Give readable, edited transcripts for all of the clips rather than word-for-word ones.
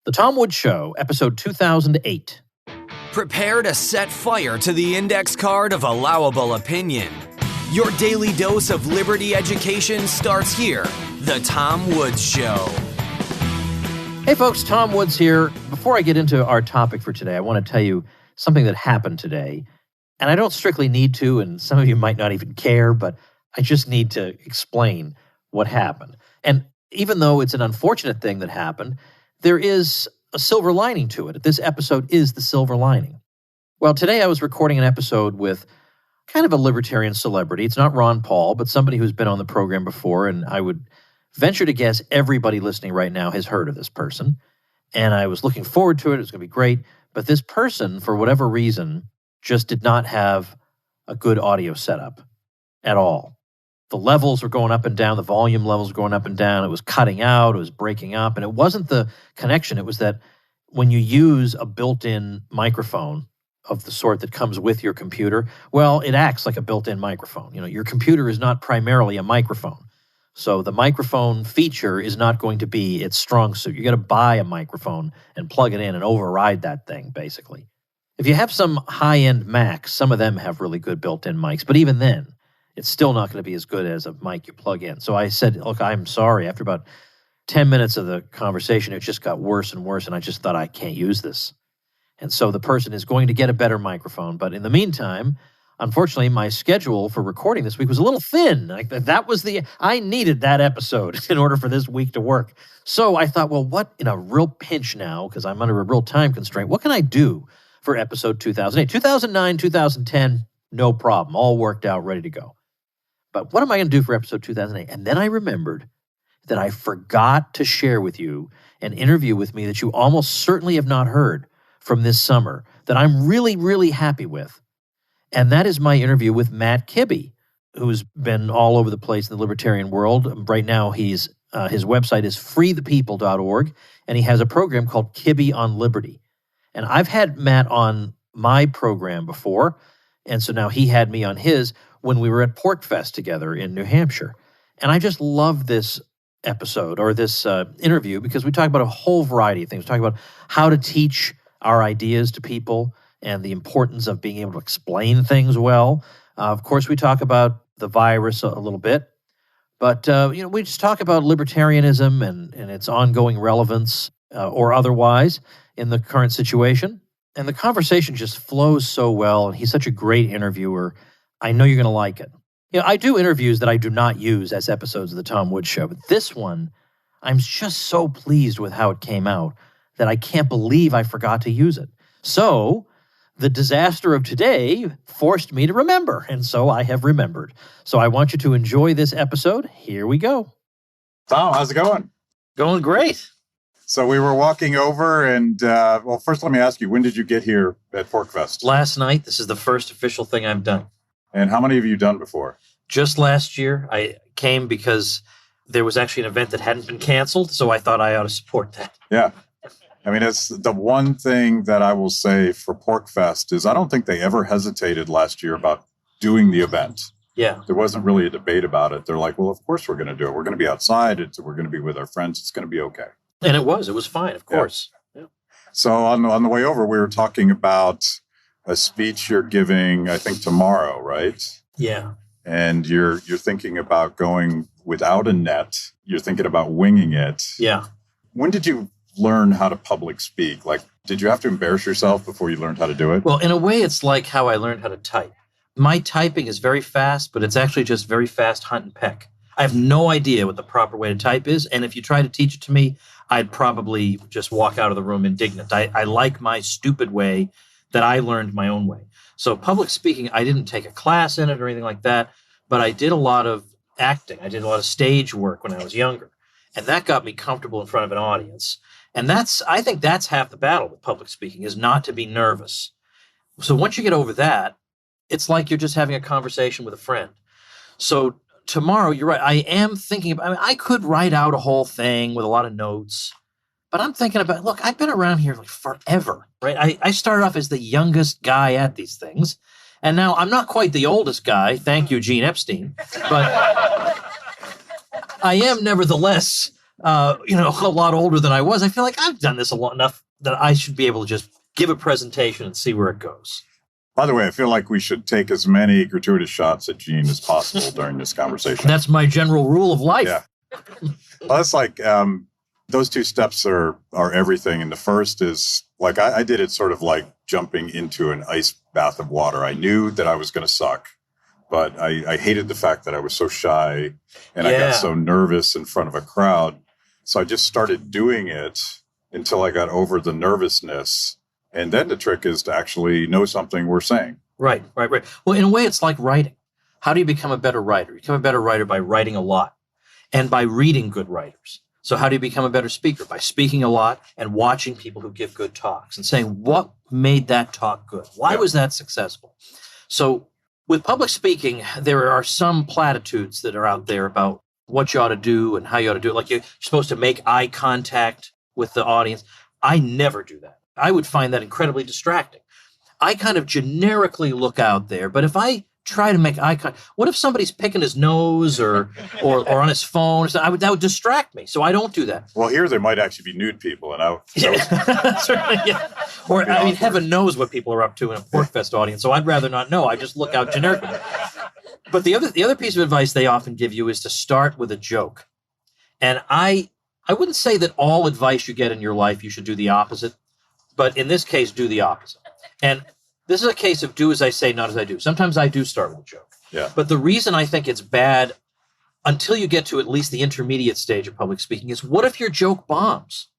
The Tom Woods Show, episode 2008. Prepare to set fire to the index card of allowable opinion. Your daily dose of liberty education starts here. The Tom Woods Show. Hey folks, Tom Woods here. Before I get into our topic for today, I want to tell you something that happened today. And I don't strictly need to, and some of you might not even care, but I just need to explain what happened. And even though it's an unfortunate thing that happened, there is a silver lining to it. This episode is the silver lining. Well, today I was recording an episode with kind of a libertarian celebrity. It's not Ron Paul, but somebody who's been on the program before, and I would venture to guess everybody listening right now has heard of this person. And I was looking forward to it. It was going to be great. But this person, for whatever reason, just did not have a good audio setup at all. The levels were going up and down. The volume levels were going up and down. It was cutting out. It was breaking up. And it wasn't the connection. It was that when you use a built-in microphone of the sort that comes with your computer, well, it acts like a built-in microphone. You know, your computer is not primarily a microphone. So the microphone feature is not going to be its strong suit. You got to buy a microphone and plug it in and override that thing, basically. If you have some high-end Macs, some of them have really good built-in mics, but even then, it's still not going to be as good as a mic you plug in. So I said, look, I'm sorry. After about 10 minutes of the conversation, it just got worse and worse, and I just thought I can't use this. And so the person is going to get a better microphone. But in the meantime, unfortunately, my schedule for recording this week was a little thin. I needed that episode in order for this week to work. So I thought, well, what in a real pinch now, because I'm under a real time constraint, what can I do for episode 2008? 2009, 2010, no problem. All worked out, ready to go. But what am I going to do for episode 2008? And then I remembered that I forgot to share with you an interview with me that you almost certainly have not heard from this summer that I'm really, really happy with. And that is my interview with Matt Kibbe, who's been all over the place in the libertarian world. Right now, his website is freethepeople.org, and he has a program called Kibbe on Liberty. And I've had Matt on my program before, and so now he had me on his when we were at PorcFest together in New Hampshire. And I just love this episode or this interview because we talk about a whole variety of things. We talk about how to teach our ideas to people and the importance of being able to explain things well. Of course, we talk about the virus a little bit. But, we just talk about libertarianism and its ongoing relevance or otherwise in the current situation. And the conversation just flows so well, and he's such a great interviewer. I know you're going to like it. You know, I do interviews that I do not use as episodes of the Tom Woods Show, but this one, I'm just so pleased with how it came out that I can't believe I forgot to use it. So the disaster of today forced me to remember, and so I have remembered. So I want you to enjoy this episode. Here we go. Tom, how's it going? Going great. So we were walking over and, first let me ask you, when did you get here at PorcFest? Last night. This is the first official thing I've done. And how many have you done before? Just last year. I came because there was actually an event that hadn't been canceled, so I thought I ought to support that. Yeah. I mean, it's the one thing that I will say for PorcFest is I don't think they ever hesitated last year about doing the event. Yeah. There wasn't really a debate about it. They're like, well, of course we're going to do it. We're going to be outside. We're going to be with our friends. It's going to be okay. And it was fine, of course. Yeah. Yeah. So on the way over, we were talking about a speech you're giving, I think tomorrow, right? Yeah. And you're thinking about going without a net. You're thinking about winging it. Yeah. When did you learn how to public speak? Like, did you have to embarrass yourself before you learned how to do it? Well, in a way, it's like how I learned how to type. My typing is very fast, but it's actually just very fast hunt and peck. I have no idea what the proper way to type is, and if you try to teach it to me, I'd probably just walk out of the room indignant. I like my stupid way that I learned my own way. So public speaking, I didn't take a class in it or anything like that, but I did a lot of acting. I did a lot of stage work when I was younger, and that got me comfortable in front of an audience. And I think that's half the battle with public speaking, is not to be nervous. So once you get over that, it's like you're just having a conversation with a friend. So tomorrow, you're right. I am thinking about, I could write out a whole thing with a lot of notes, but I'm thinking about, look, I've been around here like forever, right? I started off as the youngest guy at these things, and now I'm not quite the oldest guy. Thank you, Gene Epstein. But I am nevertheless a lot older than I was, I feel like I've done this enough that I should be able to just give a presentation and see where it goes. By the way, I feel like we should take as many gratuitous shots at Gene as possible during this conversation. That's my general rule of life. Yeah. Well, that's like those two steps are everything. And the first is like I did it sort of like jumping into an ice bath of water. I knew that I was going to suck, but I hated the fact that I was so shy and I got so nervous in front of a crowd. So I just started doing it until I got over the nervousness. And then the trick is to actually know something we're saying. Right. Well, in a way, it's like writing. How do you become a better writer? You become a better writer by writing a lot and by reading good writers. So how do you become a better speaker? By speaking a lot and watching people who give good talks and saying, what made that talk good? Why was that successful? So with public speaking, there are some platitudes that are out there about what you ought to do and how you ought to do it. Like you're supposed to make eye contact with the audience. I never do that. I would find that incredibly distracting. I kind of generically look out there, but if I try to make eye contact, what if somebody's picking his nose or on his phone? That would distract me, so I don't do that. Well, here there might actually be nude people, and certainly, yeah. Or I mean, heaven knows what people are up to in a PorcFest audience, so I'd rather not know. I just look out generically. But the other piece of advice they often give you is to start with a joke, and I wouldn't say that all advice you get in your life you should do the opposite. But in this case, do the opposite. And this is a case of do as I say, not as I do. Sometimes I do start with a joke. Yeah. But the reason I think it's bad until you get to at least the intermediate stage of public speaking is what if your joke bombs?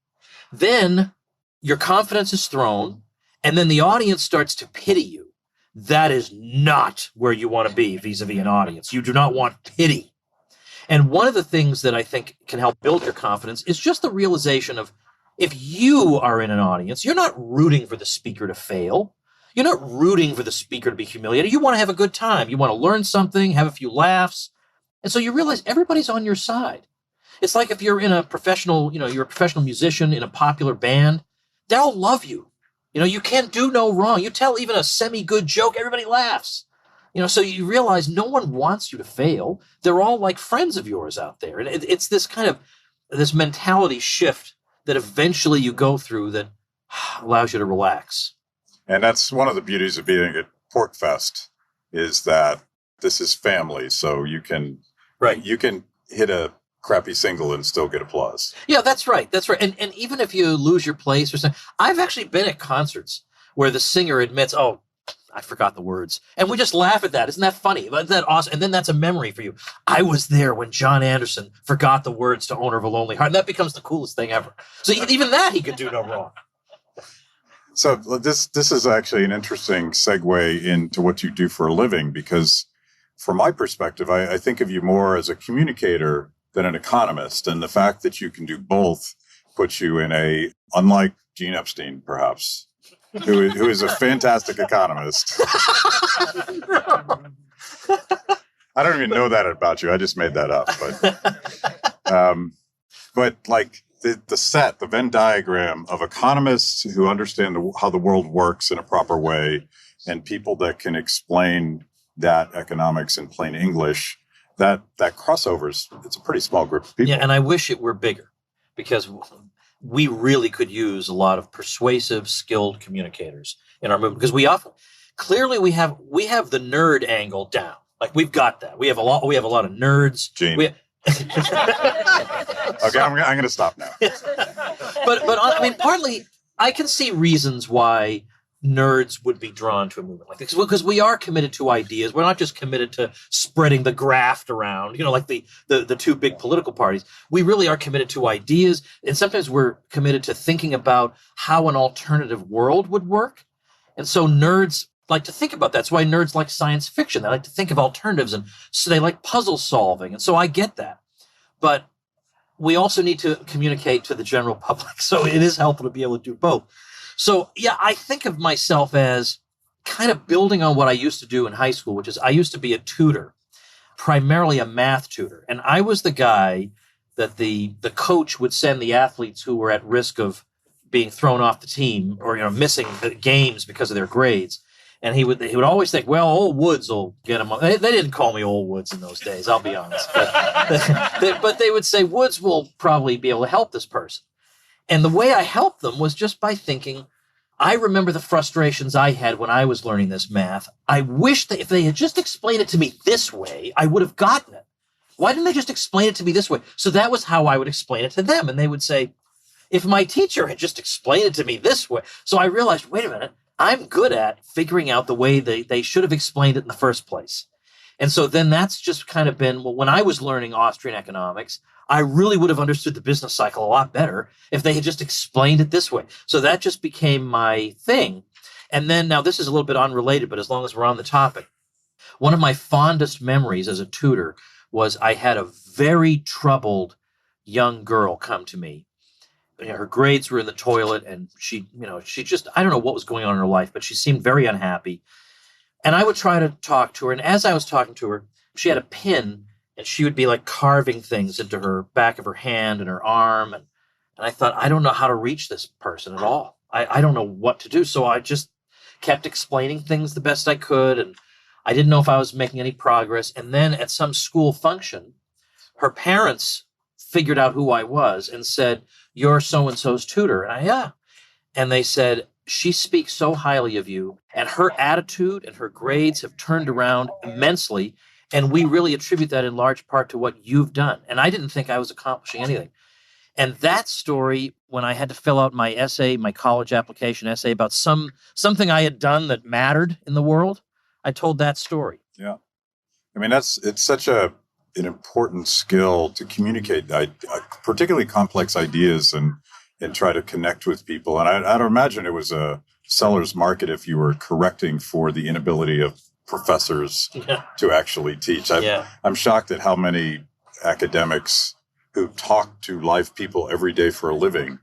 Then your confidence is thrown, and then the audience starts to pity you. That is not where you want to be vis-a-vis an audience. You do not want pity. And one of the things that I think can help build your confidence is just the realization of if you are in an audience, you're not rooting for the speaker to fail. You're not rooting for the speaker to be humiliated. You want to have a good time. You want to learn something, have a few laughs. And so you realize everybody's on your side. It's like if you're in a professional, you're a professional musician in a popular band, they'll love you. You can't do no wrong. You tell even a semi-good joke, everybody laughs. So you realize no one wants you to fail. They're all like friends of yours out there. And it's this kind of, this mentality shift that eventually you go through that allows you to relax. And that's one of the beauties of being at PorcFest is that this is family. So you can hit a crappy single and still get applause. Yeah, that's right. And even if you lose your place or something, I've actually been at concerts where the singer admits, oh, I forgot the words. And we just laugh at that. Isn't that funny? Isn't that awesome? And then that's a memory for you. I was there when John Anderson forgot the words to Owner of a Lonely Heart. And that becomes the coolest thing ever. So even that he could do no wrong. So this is actually an interesting segue into what you do for a living, because from my perspective, I think of you more as a communicator than an economist. And the fact that you can do both puts you in unlike Gene Epstein, perhaps, who is a fantastic economist. I don't even know that about you. I just made that up. But like the Venn diagram of economists who understand how the world works in a proper way and people that can explain that economics in plain English, that crossover it's a pretty small group of people. Yeah, and I wish it were bigger because we really could use a lot of persuasive, skilled communicators in our movement because we have the nerd angle down. Like we've got that. We have a lot of nerds. Gene. Okay, I'm going to stop now. But I mean, partly I can see reasons why nerds would be drawn to a movement like this because we are committed to ideas. We're not just committed to spreading the graft around, like the two big political parties. We really are committed to ideas, and sometimes we're committed to thinking about how an alternative world would work. And so nerds like to think about that. That's why nerds like science fiction. They like to think of alternatives, and so they like puzzle solving. And so I get that. But we also need to communicate to the general public. So it is helpful to be able to do both. So, yeah, I think of myself as kind of building on what I used to do in high school, which is I used to be a tutor, primarily a math tutor. And I was the guy that the coach would send the athletes who were at risk of being thrown off the team or missing the games because of their grades. And he would always think, well, old Woods will get him. They didn't call me old Woods in those days, I'll be honest. But they would say, Woods will probably be able to help this person. And the way I helped them was just by thinking, I remember the frustrations I had when I was learning this math. I wish that if they had just explained it to me this way, I would have gotten it. Why didn't they just explain it to me this way? So that was how I would explain it to them. And they would say, if my teacher had just explained it to me this way. So I realized, wait a minute, I'm good at figuring out the way they should have explained it in the first place. And so then that's just kind of been, well, when I was learning Austrian economics, I really would have understood the business cycle a lot better if they had just explained it this way. So that just became my thing. And then now this is a little bit unrelated, but as long as we're on the topic, one of my fondest memories as a tutor was I had a very troubled young girl come to me. Her grades were in the toilet, and she just, I don't know what was going on in her life, but she seemed very unhappy. And I would try to talk to her. And as I was talking to her, she had a pin, and she would be like carving things into her back of her hand and her arm. And I thought, I don't know how to reach this person at all. I don't know what to do. So I just kept explaining things the best I could. And I didn't know if I was making any progress. And then at some school function, her parents figured out who I was and said, you're so-and-so's tutor. And yeah. And they said, she speaks so highly of you, and her attitude and her grades have turned around immensely. And we really attribute that in large part to what you've done. And I didn't think I was accomplishing anything. And that story, when I had to fill out my essay, my college application essay about something I had done that mattered in the world, I told that story. Yeah. I mean, it's such an important skill to communicate particularly complex ideas and try to connect with people. And I'd imagine it was a seller's market if you were correcting for the inability of professors to actually teach. I'm shocked at how many academics who talk to live people every day for a living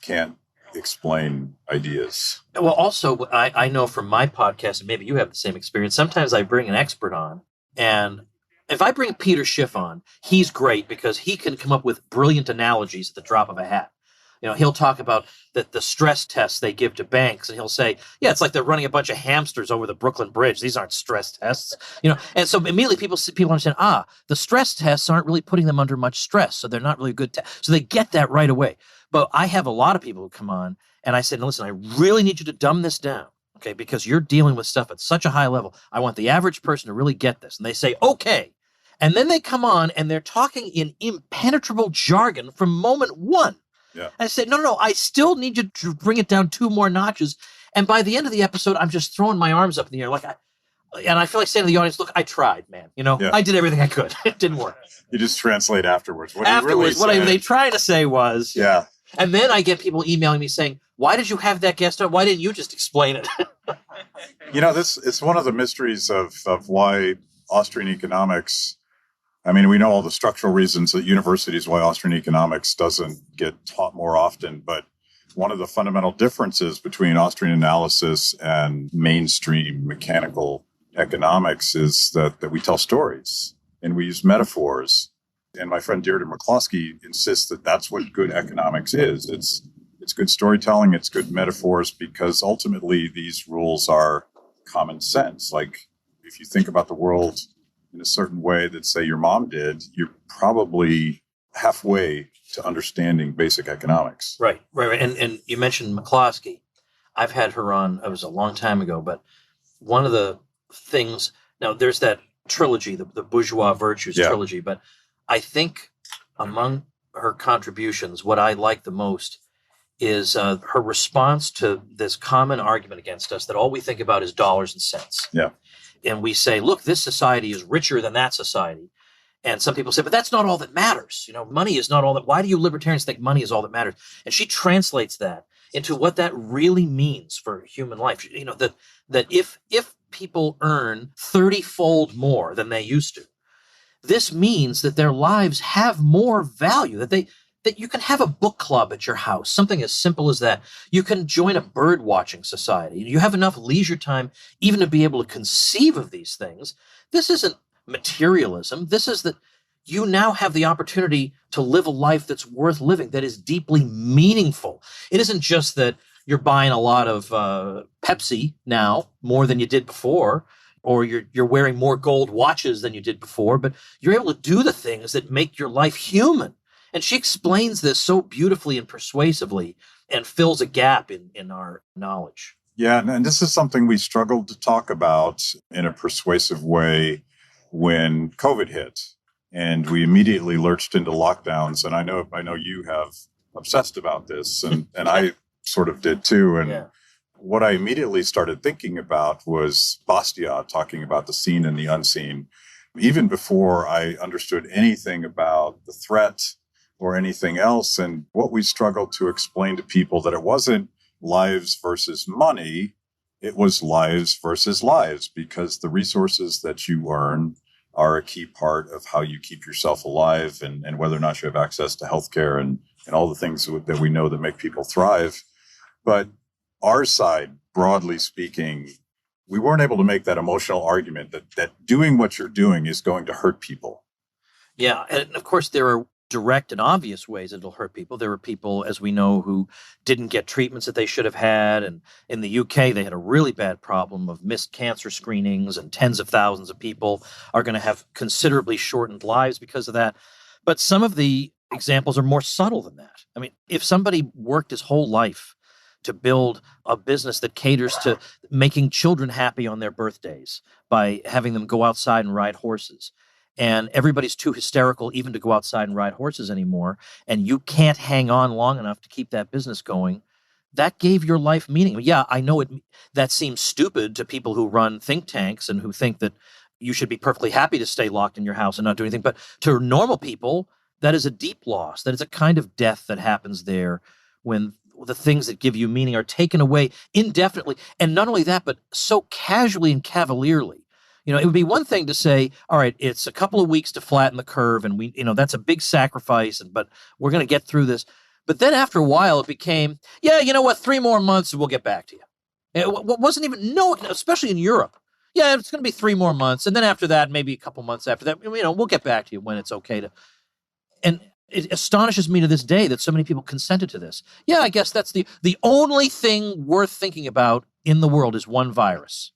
can't explain ideas. Well, also, I know from my podcast, and maybe you have the same experience, sometimes I bring an expert on, and if I bring Peter Schiff on, he's great because he can come up with brilliant analogies at the drop of a hat. He'll talk about the stress tests they give to banks, and he'll say, yeah, it's like they're running a bunch of hamsters over the Brooklyn Bridge. These aren't stress tests. And so immediately people understand, the stress tests aren't really putting them under much stress, so they're not really good tests. So they get that right away. But I have a lot of people who come on, and I said, listen, I really need you to dumb this down, okay, because you're dealing with stuff at such a high level. I want the average person to really get this. And they say, okay. And then they come on, and they're talking in impenetrable jargon from moment one. Yeah. I said, no, I still need you to bring it down 2 more notches. And by the end of the episode, I'm just throwing my arms up in the air. And I feel like saying to the audience, look, I tried, man. I did everything I could. It didn't work. You just translate afterwards. What they trying to say was. Yeah. And then I get people emailing me saying, why did you have that guest on? Why didn't you just explain it? It's one of the mysteries of why Austrian economics, I mean, we know all the structural reasons at universities why Austrian economics doesn't get taught more often, but one of the fundamental differences between Austrian analysis and mainstream mechanical economics is that we tell stories and we use metaphors. And my friend Deirdre McCloskey insists that that's what good economics is. It's good storytelling, it's good metaphors, because ultimately these rules are common sense. Like if you think about the world in a certain way that, say, your mom did, you're probably halfway to understanding basic economics. Right. And you mentioned McCloskey. I've had her on, it was a long time ago, but one of the things, now there's that trilogy, the Bourgeois Virtues trilogy, but I think among her contributions, what I like the most is her response to this common argument against us that all we think about is dollars and cents. Yeah. And we say, look, this society is richer than that society. And some people say, but that's not all that matters. Money is not all that. Why do you libertarians think money is all that matters? And she translates that into what that really means for human life. That if people earn 30-fold more than they used to, this means that their lives have more value, that you can have a book club at your house, something as simple as that. You can join a bird watching society. You have enough leisure time even to be able to conceive of these things. This isn't materialism. This is that you now have the opportunity to live a life that's worth living, that is deeply meaningful. It isn't just that you're buying a lot of Pepsi now, more than you did before, or you're wearing more gold watches than you did before, but you're able to do the things that make your life human. And she explains this so beautifully and persuasively and fills a gap in our knowledge. Yeah, and this is something we struggled to talk about in a persuasive way when COVID hit, and we immediately lurched into lockdowns. And I know you have obsessed about this, and I sort of did too. And what I immediately started thinking about was Bastiat talking about the seen and the unseen, even before I understood anything about the threat or anything else. And what we struggled to explain to people, that it wasn't lives versus money, it was lives versus lives, because the resources that you earn are a key part of how you keep yourself alive, and whether or not you have access to healthcare and all the things that we know that make people thrive. But our side, broadly speaking, we weren't able to make that emotional argument that doing what you're doing is going to hurt people. Yeah, and of course there are direct and obvious ways it'll hurt people. There are people, as we know, who didn't get treatments that they should have had. And in the UK, they had a really bad problem of missed cancer screenings, and tens of thousands of people are going to have considerably shortened lives because of that. But some of the examples are more subtle than that. I mean, if somebody worked his whole life to build a business that caters to making children happy on their birthdays by having them go outside and ride horses, and everybody's too hysterical even to go outside and ride horses anymore, and you can't hang on long enough to keep that business going, that gave your life meaning. Yeah, I know that seems stupid to people who run think tanks and who think that you should be perfectly happy to stay locked in your house and not do anything. But to normal people, that is a deep loss. That is a kind of death that happens there when the things that give you meaning are taken away indefinitely. And not only that, but so casually and cavalierly. You know, it would be one thing to say, all right, it's a couple of weeks to flatten the curve, and that's a big sacrifice, but we're going to get through this. But then after a while, it became, yeah, you know what, 3 more months and we'll get back to you. It wasn't even, especially in Europe. Yeah, it's going to be 3 more months. And then after that, maybe a couple months after that, we'll get back to you when it's okay to. And it astonishes me to this day that so many people consented to this. Yeah, I guess that's the only thing worth thinking about in the world is one virus.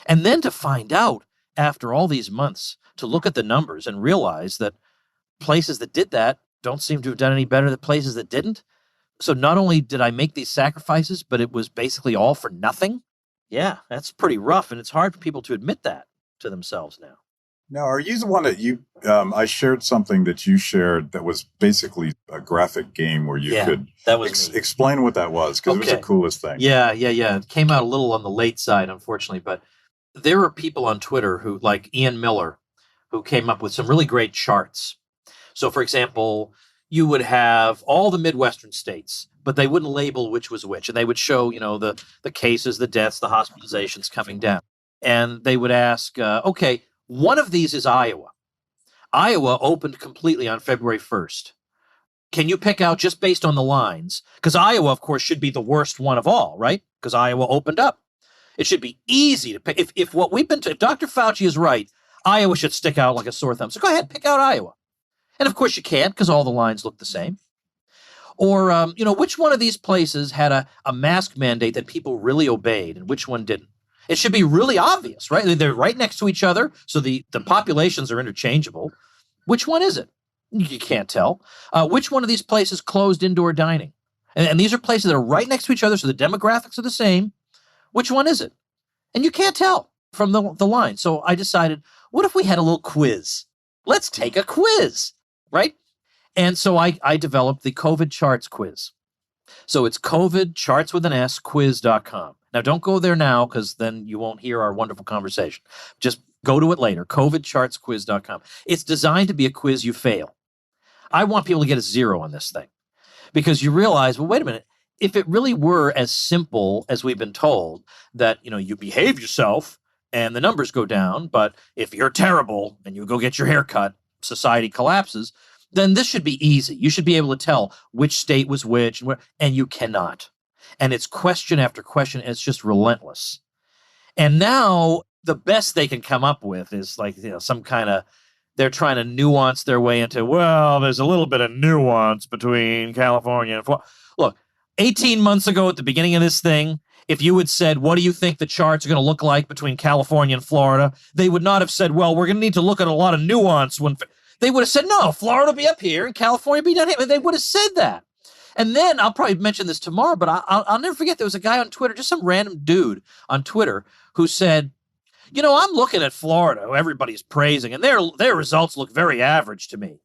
And then to find out after all these months, to look at the numbers and realize that places that did that don't seem to have done any better than places that didn't. So not only did I make these sacrifices, but it was basically all for nothing. Yeah, that's pretty rough. And it's hard for people to admit that to themselves now. Now, are you the one that I shared something that you shared that was basically a graphic game where you could explain what that was, because it was the coolest thing. Yeah. It came out a little on the late side, unfortunately, but there are people on Twitter who, like Ian Miller, who came up with some really great charts. So, for example, you would have all the Midwestern states, but they wouldn't label which was which. And they would show, the cases, the deaths, the hospitalizations coming down. And they would ask, okay, one of these is Iowa. Iowa opened completely on February 1st. Can you pick out, just based on the lines, because Iowa, of course, should be the worst one of all, right? Because Iowa opened up. It should be easy to pick. If what we've been if Dr. Fauci is right, Iowa should stick out like a sore thumb. So go ahead, pick out Iowa. And of course you can't, because all the lines look the same. Or, which one of these places had a mask mandate that people really obeyed and which one didn't? It should be really obvious, right? They're right next to each other, so the populations are interchangeable. Which one is it? You can't tell. Which one of these places closed indoor dining? And these are places that are right next to each other, so the demographics are the same. Which one is it? And you can't tell from the line. So I decided, what if we had a little quiz? Let's take a quiz, right? And so I developed the COVID charts quiz. So it's COVID charts with an S quiz.com. Now don't go there now, because then you won't hear our wonderful conversation. Just go to it later, covidchartsquiz.com. It's designed to be a quiz you fail. I want people to get a 0 on this thing, because you realize, well, wait a minute. If it really were as simple as we've been told, that, you behave yourself and the numbers go down, but if you're terrible and you go get your hair cut, society collapses, then this should be easy. You should be able to tell which state was which, and you cannot. And it's question after question, and it's just relentless. And now the best they can come up with is like, some kind of, they're trying to nuance their way into, well, there's a little bit of nuance between California and Florida. Look, 18 months ago at the beginning of this thing, if you had said, what do you think the charts are going to look like between California and Florida? They would not have said, well, we're going to need to look at a lot of nuance. They would have said, no, Florida will be up here and California will be down here. They would have said that. And then I'll probably mention this tomorrow, but I'll never forget there was a guy on Twitter, just some random dude on Twitter who said, I'm looking at Florida, who everybody's praising, and their results look very average to me.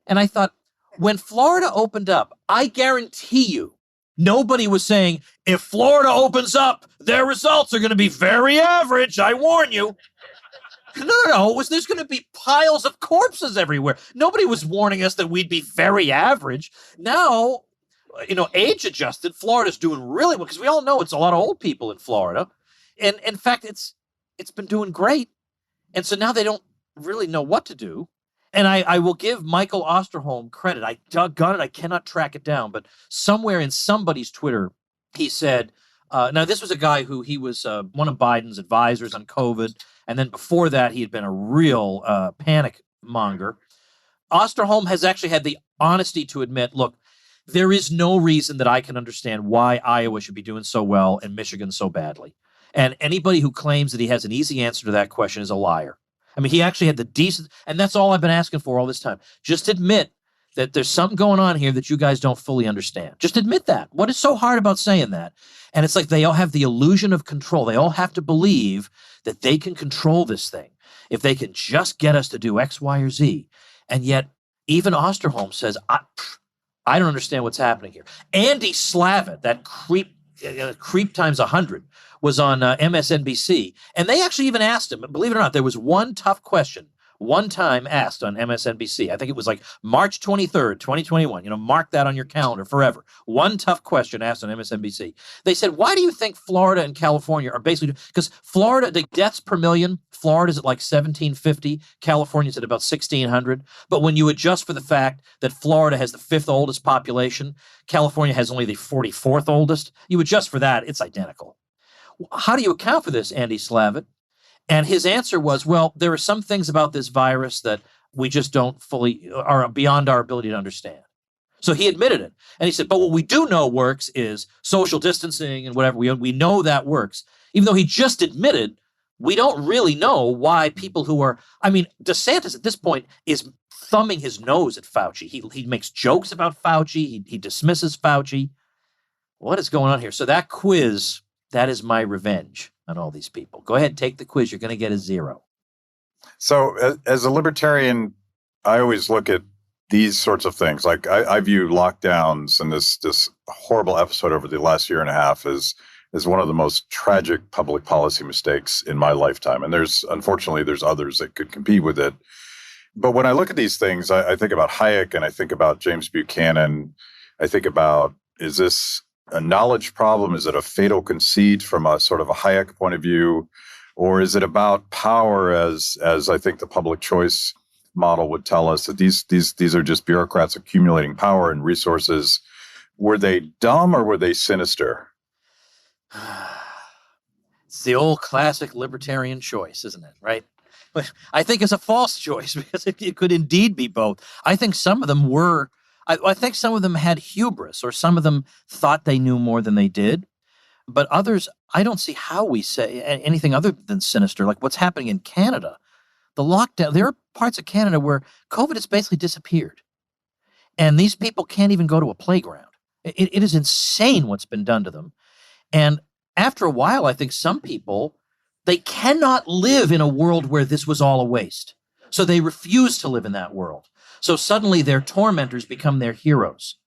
And I thought, when Florida opened up, I guarantee you, nobody was saying, if Florida opens up, their results are going to be very average. I warn you. No. There's going to be piles of corpses everywhere. Nobody was warning us that we'd be very average. Now, age adjusted, Florida's doing really well because we all know it's a lot of old people in Florida. And in fact, it's been doing great. And so now they don't really know what to do. And I will give Michael Osterholm credit. I doggone it, I cannot track it down, but somewhere in somebody's Twitter, he said, now this was a guy who he was one of Biden's advisors on COVID, and then before that, he had been a real panic monger. Osterholm has actually had the honesty to admit, look, there is no reason that I can understand why Iowa should be doing so well and Michigan so badly. And anybody who claims that he has an easy answer to that question is a liar. I mean, he actually had the decent, and that's all I've been asking for all this time. Just admit that there's something going on here that you guys don't fully understand. Just admit that. What is so hard about saying that? And it's like they all have the illusion of control. They all have to believe that they can control this thing if they can just get us to do X, Y, or Z. And yet, even Osterholm says, I don't understand what's happening here. Andy Slavitt, that creep times 100, was on MSNBC. And they actually even asked him, believe it or not, there was one tough question, one time asked on MSNBC. I think it was like March 23rd, 2021. Mark that on your calendar forever. One tough question asked on MSNBC. They said, why do you think Florida and California are basically, because Florida, the deaths per million, Florida's at like 1,750, California's at about 1,600. But when you adjust for the fact that Florida has the 5th oldest population, California has only the 44th oldest, you adjust for that, it's identical. How do you account for this, Andy Slavitt? And his answer was, well, there are some things about this virus that we just don't fully, are beyond our ability to understand. So he admitted it. And he said, but what we do know works is social distancing and whatever. We know that works. Even though he just admitted, we don't really know why people who are, DeSantis at this point is thumbing his nose at Fauci. He makes jokes about Fauci. He dismisses Fauci. What is going on here? So that quiz, that is my revenge on all these people. Go ahead, take the quiz. You're going to get a 0. So as a libertarian, I always look at these sorts of things. Like I view lockdowns and this horrible episode over the last year and a half as one of the most tragic public policy mistakes in my lifetime. And unfortunately, there's others that could compete with it. But when I look at these things, I think about Hayek and I think about James Buchanan. I think about, is this a knowledge problem? Is it a fatal conceit from a sort of a Hayek point of view? Or is it about power as I think the public choice model would tell us that these are just bureaucrats accumulating power and resources? Were they dumb or were they sinister? It's the old classic libertarian choice, isn't it? Right? But I think it's a false choice because it could indeed be both. I think some of them were, I think some of them had hubris, or some of them thought they knew more than they did. But others, I don't see how we say anything other than sinister, like what's happening in Canada. The lockdown, there are parts of Canada where COVID has basically disappeared. And these people can't even go to a playground. It is insane what's been done to them. And after a while, I think some people, they cannot live in a world where this was all a waste. So they refuse to live in that world. So suddenly their tormentors become their heroes.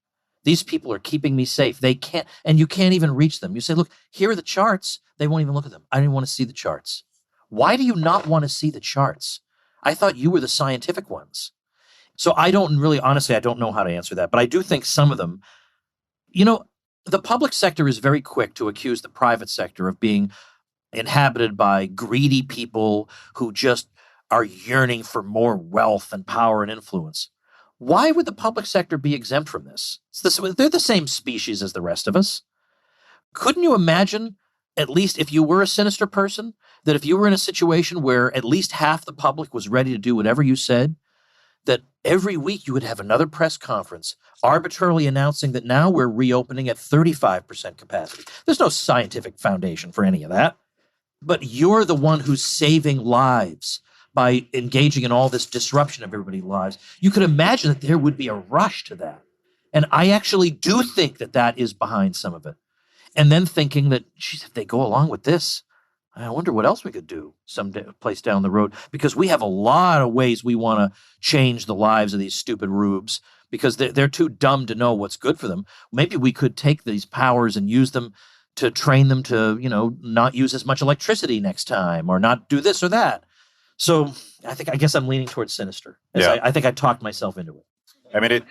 These people are keeping me safe. They can't, and you can't even reach them. You say, look, here are the charts. They won't even look at them. I didn't want to see the charts. Why do you not want to see the charts? I thought you were the scientific ones. So I don't really, honestly, I don't know how to answer that. But I do think some of them, the public sector is very quick to accuse the private sector of being inhabited by greedy people who just are yearning for more wealth and power and influence. Why would the public sector be exempt from this? They're the same species as the rest of us. Couldn't you imagine, at least if you were a sinister person, that if you were in a situation where at least half the public was ready to do whatever you said, that every week you would have another press conference arbitrarily announcing that now we're reopening at 35% capacity. There's no scientific foundation for any of that. But you're the one who's saving lives by engaging in all this disruption of everybody's lives. You could imagine that there would be a rush to that. And I actually do think that that is behind some of it. And then thinking that, geez, if they go along with this, I wonder what else we could do someplace down the road, because we have a lot of ways we want to change the lives of these stupid rubes because they're too dumb to know what's good for them. Maybe we could take these powers and use them to train them to, not use as much electricity next time or not do this or that. So I guess I'm leaning towards sinister. I think I talked myself into it. I mean,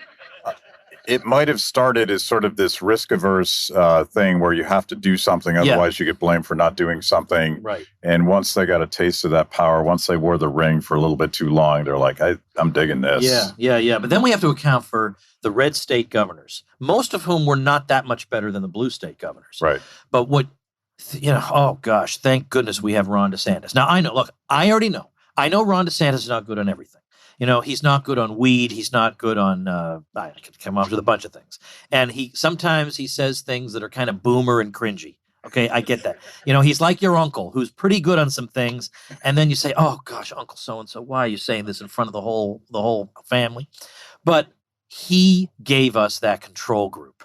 it might have started as sort of this risk-averse thing where you have to do something, otherwise you get blamed for not doing something. Right. And once they got a taste of that power, once they wore the ring for a little bit too long, they're like, I'm digging this. Yeah. But then we have to account for the red state governors, most of whom were not that much better than the blue state governors. Right. But oh gosh, thank goodness we have Ron DeSantis. Now, I already know. I know Ron DeSantis is not good on everything. He's not good on weed. He's not good on, I could come up with a bunch of things. And sometimes he says things that are kind of boomer and cringy. Okay, I get that. He's like your uncle who's pretty good on some things. And then you say, oh gosh, Uncle so-and-so, why are you saying this in front of the whole family? But he gave us that control group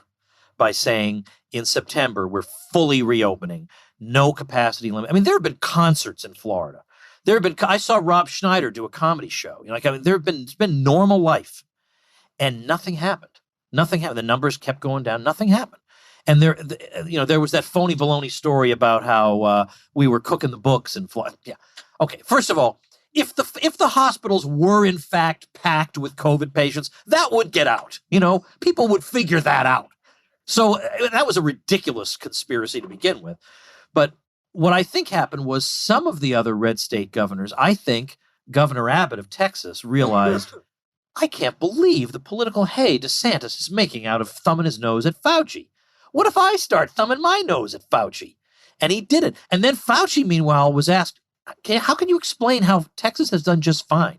by saying in September, we're fully reopening, no capacity limit. I mean, there have been concerts in Florida. I saw Rob Schneider do a comedy show. It's been normal life, and nothing happened. Nothing happened. The numbers kept going down. Nothing happened. And there was that phony baloney story about how we were cooking the books in Florida. Yeah. Okay. First of all, if the hospitals were in fact packed with COVID patients, that would get out. People would figure that out. So that was a ridiculous conspiracy to begin with. But what I think happened was some of the other red state governors, I think Governor Abbott of Texas realized, I can't believe the political hay DeSantis is making out of thumbing his nose at Fauci. What if I start thumbing my nose at Fauci? And he did it. And then Fauci, meanwhile, was asked, okay, how can you explain how Texas has done just fine?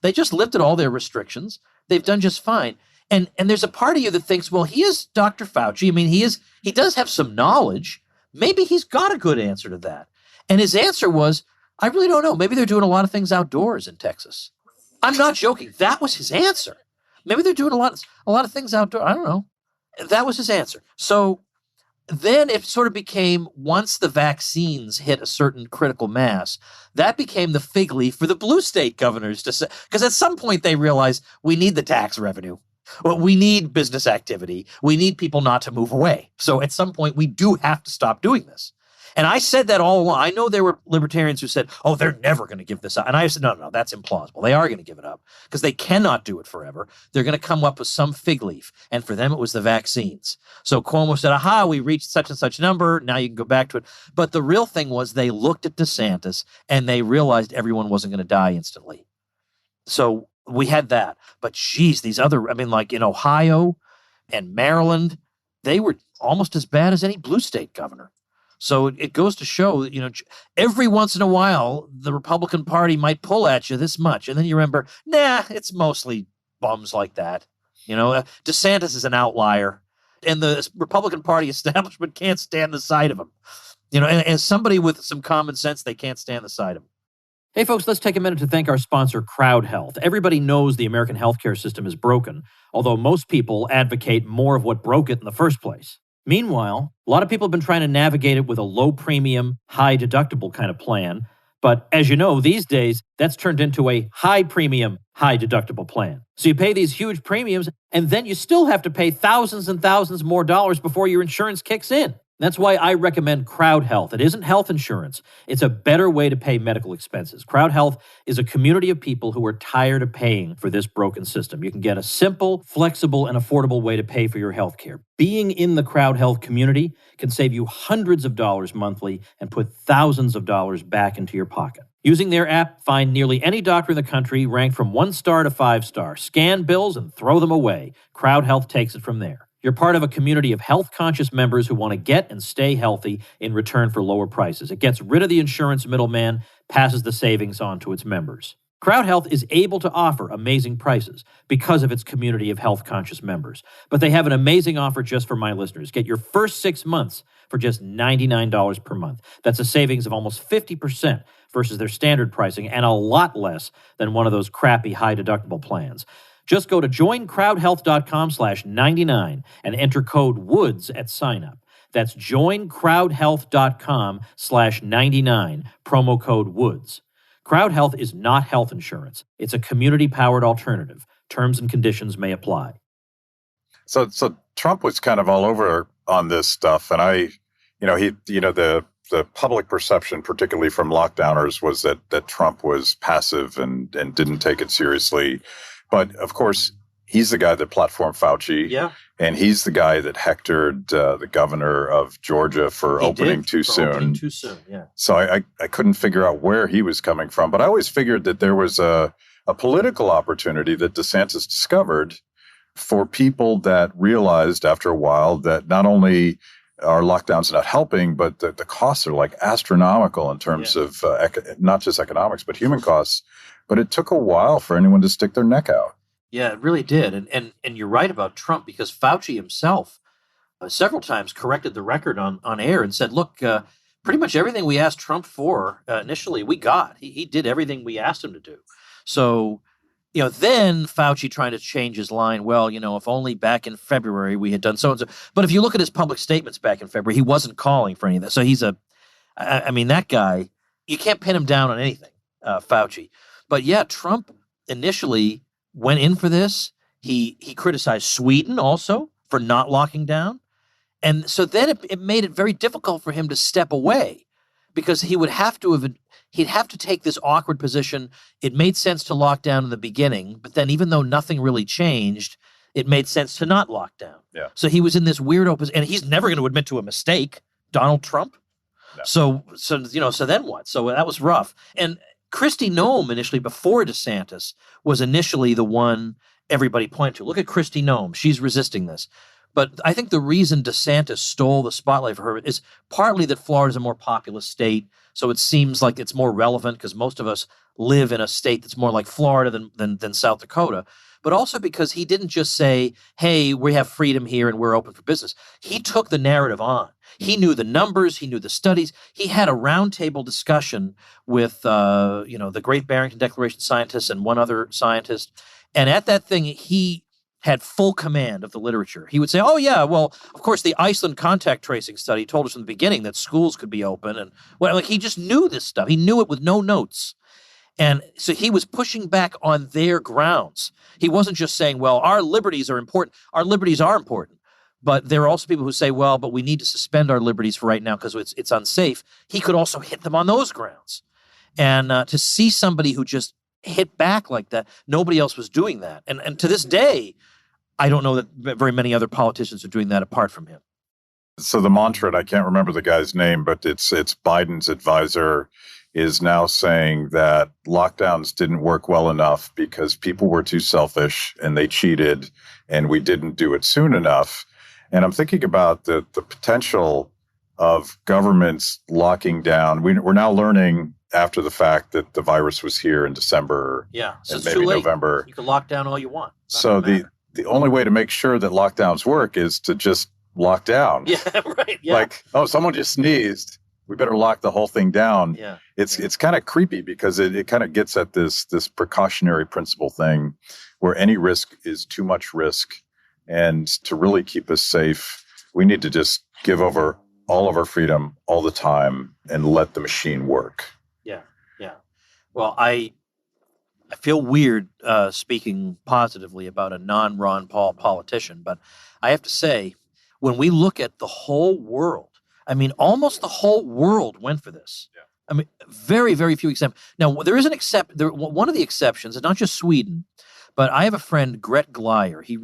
They just lifted all their restrictions. They've done just fine. And there's a part of you that thinks, well, he is Dr. Fauci. I mean, he does have some knowledge. Maybe he's got a good answer to that. And his answer was, I really don't know. Maybe they're doing a lot of things outdoors in Texas. I'm not joking. That was his answer. Maybe they're doing a lot of things outdoors. I don't know. That was his answer. So then it sort of became, once the vaccines hit a certain critical mass, that became the fig leaf for the blue state governors to say, because at some point they realized we need the tax revenue. Well, we need business activity. We need people not to move away. So at some point, we do have to stop doing this. And I said that all along. I know there were libertarians who said, oh, they're never going to give this up. And I said, no, that's implausible. They are going to give it up because they cannot do it forever. They're going to come up with some fig leaf. And for them, it was the vaccines. So Cuomo said, aha, we reached such and such number. Now you can go back to it. But the real thing was they looked at DeSantis and they realized everyone wasn't going to die instantly. So we had that. But geez, these other, like in Ohio and Maryland, they were almost as bad as any blue state governor. So it goes to show, every once in a while, the Republican Party might pull at you this much. And then you remember, it's mostly bums like that. DeSantis is an outlier. And the Republican Party establishment can't stand the sight of him. And as somebody with some common sense, they can't stand the sight of him. Hey, folks, let's take a minute to thank our sponsor, Crowd Health. Everybody knows the American healthcare system is broken, although most people advocate more of what broke it in the first place. Meanwhile, a lot of people have been trying to navigate it with a low premium, high deductible kind of plan. But as you know, these days, that's turned into a high premium, high deductible plan. So you pay these huge premiums, and then you still have to pay thousands and thousands more dollars before your insurance kicks in. That's why I recommend Crowd Health. It isn't health insurance. It's a better way to pay medical expenses. Crowd Health is a community of people who are tired of paying for this broken system. You can get a simple, flexible, and affordable way to pay for your health care. Being in the Crowd Health community can save you hundreds of dollars monthly and put thousands of dollars back into your pocket. Using their app, find nearly any doctor in the country ranked from 1-star to 5-star. Scan bills and throw them away. Crowd Health takes it from there. You're part of a community of health-conscious members who want to get and stay healthy in return for lower prices. It gets rid of the insurance middleman, passes the savings on to its members. Crowd Health is able to offer amazing prices because of its community of health-conscious members. But they have an amazing offer just for my listeners. Get your first 6 months for just $99 per month. That's a savings of almost 50% versus their standard pricing and a lot less than one of those crappy high-deductible plans. Just go to joincrowdhealth.com/99 and enter code WOODS at sign-up. That's joincrowdhealth.com/99, promo code WOODS. Crowd Health is not health insurance. It's a community-powered alternative. Terms and conditions may apply. So Trump was kind of all over on this stuff, and the public perception, particularly from lockdowners, was that Trump was passive and didn't take it seriously. But of course, he's the guy that platformed Fauci. Yeah. And he's the guy that hectored the governor of Georgia for opening too soon. Yeah. So I couldn't figure out where he was coming from. But I always figured that there was a political opportunity that DeSantis discovered for people that realized after a while that not only are lockdowns not helping, but the costs are like astronomical in terms of not just economics, but human costs. But it took a while for anyone to stick their neck out. Yeah, it really did. And you're right about Trump, because Fauci himself several times corrected the record on air and said, look, pretty much everything we asked Trump for initially, we got. He did everything we asked him to do. So, then Fauci trying to change his line, well, if only back in February we had done so and so. But if you look at his public statements back in February, he wasn't calling for any of that. So he's that guy, you can't pin him down on anything, Fauci. But yeah, Trump initially went in for this. He criticized Sweden also for not locking down. And so then it made it very difficult for him to step away, because he'd have to take this awkward position. It made sense to lock down in the beginning, but then even though nothing really changed, it made sense to not lock down. Yeah. So he was in this weird position, and he's never going to admit to a mistake, Donald Trump. No. So then what? So that was rough. And Kristi Noem initially, before DeSantis, was initially the one everybody pointed to. Look at Kristi Noem. She's resisting this. But I think the reason DeSantis stole the spotlight for her is partly that Florida's a more populous state, so it seems like it's more relevant because most of us live in a state that's more like Florida than South Dakota. But also because he didn't just say, hey, we have freedom here and we're open for business. He took the narrative on. He knew the numbers. He knew the studies. He had a roundtable discussion with, the Great Barrington Declaration scientists and one other scientist. And at that thing, he had full command of the literature. He would say, oh, yeah, well, of course, the Iceland contact tracing study told us from the beginning that schools could be open. And he just knew this stuff. He knew it with no notes. And so he was pushing back on their grounds. He wasn't just saying, well, our liberties are important. Our liberties are important. But there are also people who say, well, but we need to suspend our liberties for right now because it's unsafe. He could also hit them on those grounds. And to see somebody who just hit back like that, nobody else was doing that. And to this day, I don't know that very many other politicians are doing that apart from him. So the mantra, and I can't remember the guy's name, but it's Biden's advisor, is now saying that lockdowns didn't work well enough because people were too selfish and they cheated and we didn't do it soon enough. And I'm thinking about the potential of governments locking down. We're now learning after the fact that the virus was here in December so and maybe November. You can lock down all you want. So the only way to make sure that lockdowns work is to just lock down. Yeah, right. Yeah. Like, oh, someone just sneezed. We better lock the whole thing down. Yeah. It's kind of creepy because it kind of gets at this precautionary principle thing where any risk is too much risk. And to really keep us safe, we need to just give over all of our freedom all the time and let the machine work. Yeah. Yeah. Well, I feel weird speaking positively about a non-Ron Paul politician, but I have to say, when we look at the whole world, almost the whole world went for this. Yeah. Very, very few exceptions. Now, there is one of the exceptions, and not just Sweden, but I have a friend, Gret Glyer. He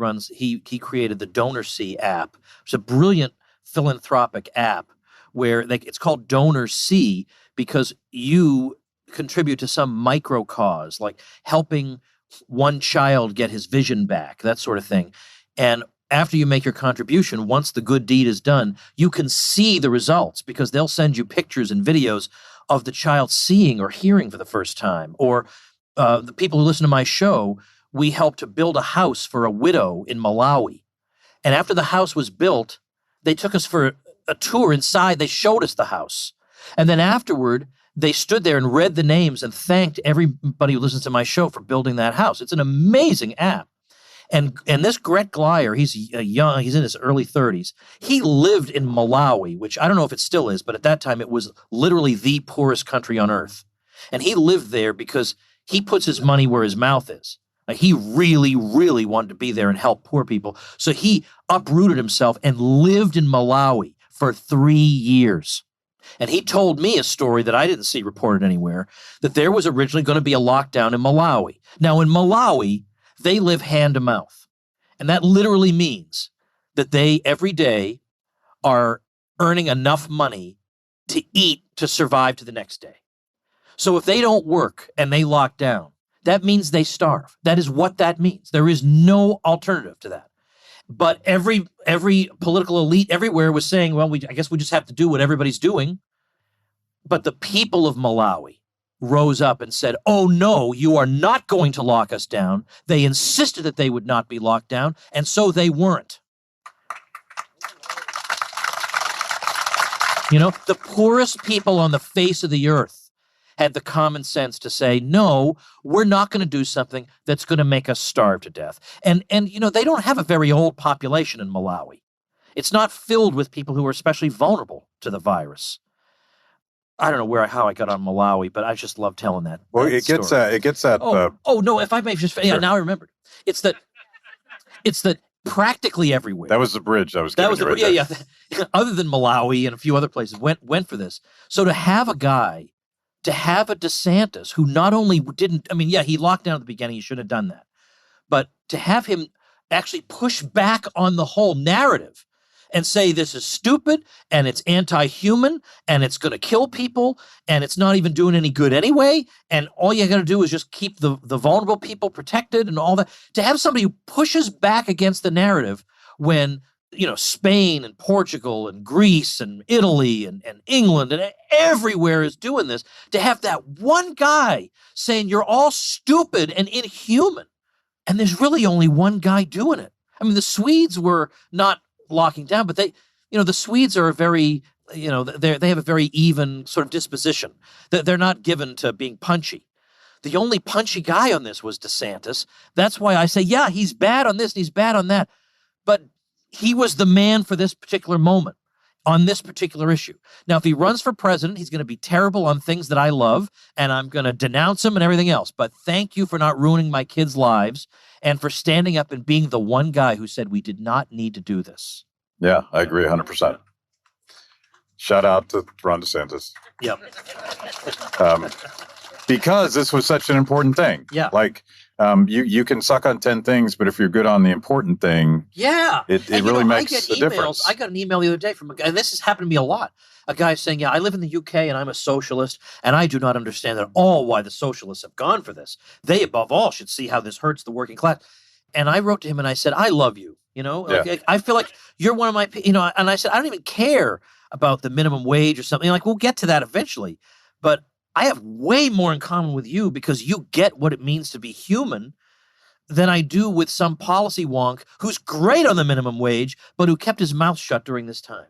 created the DonorSee app. It's a brilliant philanthropic app where it's called DonorSee because you contribute to some micro cause, like helping one child get his vision back, that sort of thing. And after you make your contribution, once the good deed is done, you can see the results because they'll send you pictures and videos of the child seeing or hearing for the first time, or the people who listen to my show, we helped to build a house for a widow in Malawi. And after the house was built, they took us for a tour inside. They showed us the house. And then afterward, they stood there and read the names and thanked everybody who listens to my show for building that house. It's an amazing app. And this Gret Glyer, he's in his early 30s. He lived in Malawi, which I don't know if it still is, but at that time it was literally the poorest country on earth. And he lived there because he puts his money where his mouth is. Like he really, really wanted to be there and help poor people. So he uprooted himself and lived in Malawi for 3 years. And he told me a story that I didn't see reported anywhere, that there was originally going to be a lockdown in Malawi. Now, in Malawi, they live hand to mouth. And that literally means that they every day are earning enough money to eat to survive to the next day. So if they don't work and they lock down, that means they starve. That is what that means. There is no alternative to that. But every political elite everywhere was saying, well, I guess we just have to do what everybody's doing. But the people of Malawi rose up and said, oh, no, you are not going to lock us down. They insisted that they would not be locked down, and so they weren't. You know, the poorest people on the face of the earth had the common sense to say, no, we're not going to do something that's going to make us starve to death. And you know, they don't have a very old population in Malawi. It's not filled with people who are especially vulnerable to the virus. I don't know how I got on Malawi, but I just love telling that. Well, it gets at. No, if I may just, sure. Yeah, now I remembered. It's that practically everywhere. That was the bridge I was getting to right there. Yeah. Other than Malawi and a few other places went for this. So to have a DeSantis who not only didn't, I mean, yeah, he locked down at the beginning, he shouldn't have done that. But to have him actually push back on the whole narrative and say this is stupid and it's anti-human and it's going to kill people and it's not even doing any good anyway, and all you got to do is just keep the vulnerable people protected and all that. To have somebody who pushes back against the narrative when, you know, Spain and Portugal and Greece and Italy and England and everywhere is doing this, to have that one guy saying you're all stupid and inhuman, and there's really only one guy doing it. I mean, the Swedes were not locking down, but the Swedes are they have a very even sort of disposition. They're not given to being punchy. The only punchy guy on this was DeSantis. That's why I say, yeah, he's bad on this and he's bad on that. But he was the man for this particular moment on this particular issue. Now, if he runs for president, he's going to be terrible on things that I love, and I'm going to denounce him and everything else. But thank you for not ruining my kids' lives and for standing up and being the one guy who said we did not need to do this. Yeah, I agree 100%. Shout out to Ron DeSantis. Yep. Because this was such an important thing. Yeah. Like, you can suck on 10 things, but if you're good on the important thing, it really makes a difference. I got an email the other day from a guy, and this has happened to me a lot. A guy saying, yeah, I live in the UK and I'm a socialist, and I do not understand at all why the socialists have gone for this. They, above all, should see how this hurts the working class. And I wrote to him and I said, I love you. You know, like, I feel like you're one of my, you know, and I said, I don't even care about the minimum wage or something. Like, we'll get to that eventually. But I have way more in common with you because you get what it means to be human than I do with some policy wonk who's great on the minimum wage, but who kept his mouth shut during this time.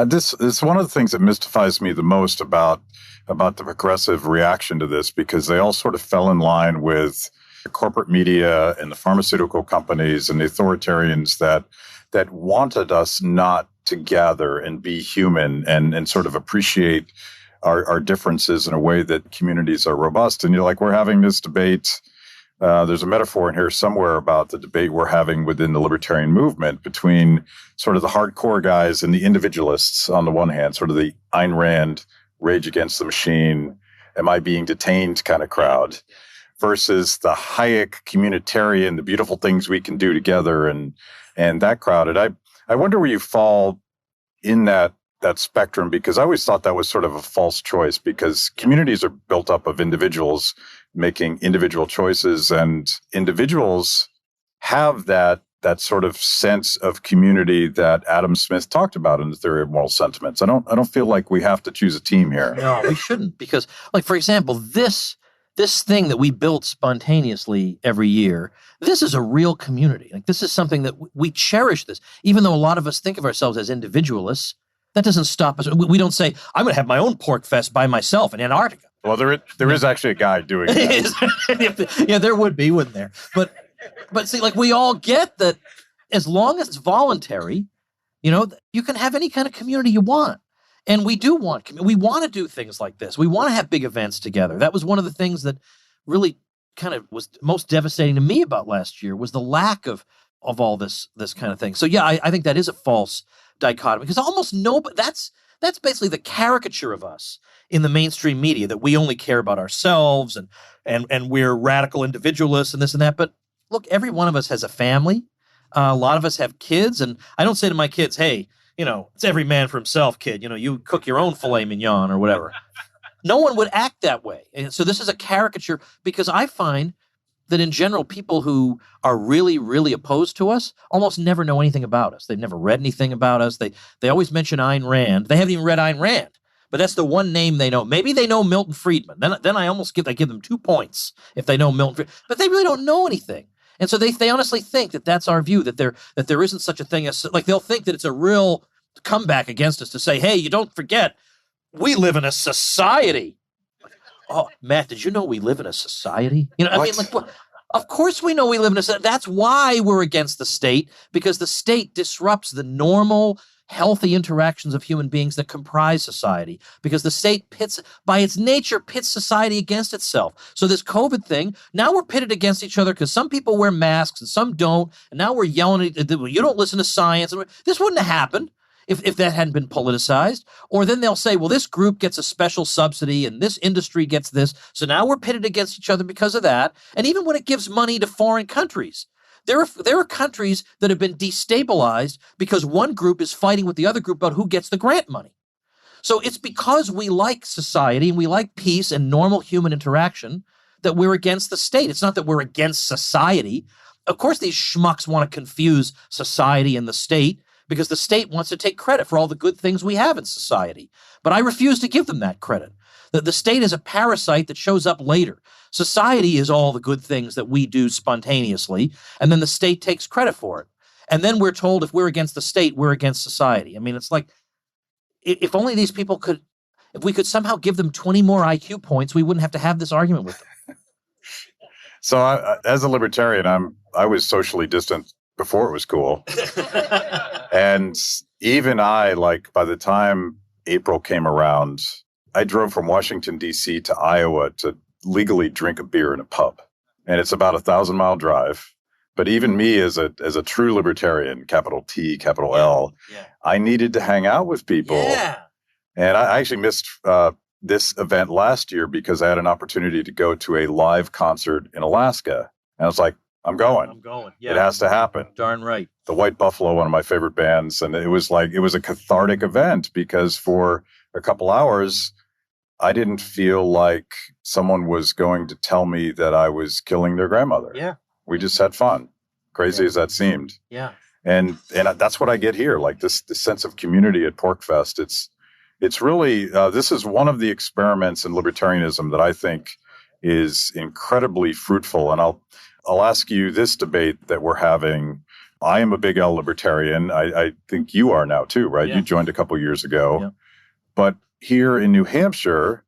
This is one of the things that mystifies me the most about the progressive reaction to this, because they all sort of fell in line with the corporate media and the pharmaceutical companies and the authoritarians that wanted us not to gather and be human and sort of appreciate our differences in a way that communities are robust. And you're like, we're having this debate. There's a metaphor in here somewhere about the debate we're having within the libertarian movement between sort of the hardcore guys and the individualists on the one hand, sort of the Ayn Rand, Rage Against the Machine, am I being detained kind of crowd, versus the Hayek communitarian, the beautiful things we can do together and that crowd. And I wonder where you fall in that spectrum, because I always thought that was sort of a false choice, because communities are built up of individuals making individual choices, and individuals have that sort of sense of community that Adam Smith talked about in the theory of moral sentiments. I don't feel like we have to choose a team here. No, we shouldn't, because, like, for example, this this thing that we built spontaneously every year, this is a real community. Like, this is something that we cherish this. Even though a lot of us think of ourselves as individualists, that doesn't stop us. We don't say, I'm going to have my own pork fest by myself in Antarctica. Well, there is actually a guy doing that. Yeah, there would be, wouldn't there? But see, like, we all get that as long as it's voluntary, you can have any kind of community you want. And we do we want to do things like this. We want to have big events together. That was one of the things that really kind of was most devastating to me about last year, was the lack of all this kind of thing. So yeah, I think that is a false dichotomy, because almost nobody, that's basically the caricature of us in the mainstream media, that we only care about ourselves and we're radical individualists and this and that. But look, every one of us has a family. A lot of us have kids, and I don't say to my kids, hey, it's every man for himself, kid. You cook your own filet mignon or whatever. No one would act that way. And so this is a caricature, because I find that in general, people who are really, really opposed to us almost never know anything about us. They've never read anything about us. They always mention Ayn Rand. They haven't even read Ayn Rand, but that's the one name they know. Maybe they know Milton Friedman. Then I almost give them 2 points if they know Milton Friedman. But they really don't know anything. And so they honestly think that that's our view, that there isn't such a thing as, like, they'll think that it's a real comeback against us to say, hey, you don't forget, we live in a society. Oh, Matt, did you know we live in a society? Of course we know we live in a society. That's why we're against the state, because the state disrupts the normal, healthy interactions of human beings that comprise society, because the state by its nature, pits society against itself. So this COVID thing, now we're pitted against each other because some people wear masks and some don't, and now we're yelling at you don't listen to science. This wouldn't have happened if that hadn't been politicized. Or then they'll say, well, this group gets a special subsidy and this industry gets this, so now we're pitted against each other because of that. And even when it gives money to foreign countries, there are countries that have been destabilized because one group is fighting with the other group about who gets the grant money. So it's because we like society and we like peace and normal human interaction that we're against the state. It's not that we're against society. Of course, these schmucks want to confuse society and the state, because the state wants to take credit for all the good things we have in society. But I refuse to give them that credit. The state is a parasite that shows up later. Society is all the good things that we do spontaneously, and then the state takes credit for it. And then we're told if we're against the state, we're against society. I mean, it's like, if only these people if we could somehow give them 20 more IQ points, we wouldn't have to have this argument with them. So as a libertarian, I was socially distant before it was cool. And even by the time April came around, I drove from Washington, D.C. to Iowa to legally drink a beer in a pub. And it's about 1,000-mile drive. But even me as a true libertarian, capital T, capital L, I needed to hang out with people. Yeah. And I actually missed this event last year because I had an opportunity to go to a live concert in Alaska. And I was like, I'm going. Yeah. It has to happen. Darn right. The White Buffalo, one of my favorite bands. And it was a cathartic event because for a couple hours, I didn't feel like someone was going to tell me that I was killing their grandmother. Yeah. We just had fun, crazy as that seemed. Yeah. And that's what I get here, like this sense of community at PorkFest. It's really, this is one of the experiments in libertarianism that I think is incredibly fruitful. And I'll ask you this debate that we're having. I am a big L libertarian. I think you are now too, right? Yeah. You joined a couple years ago. Yeah. But here in New Hampshire,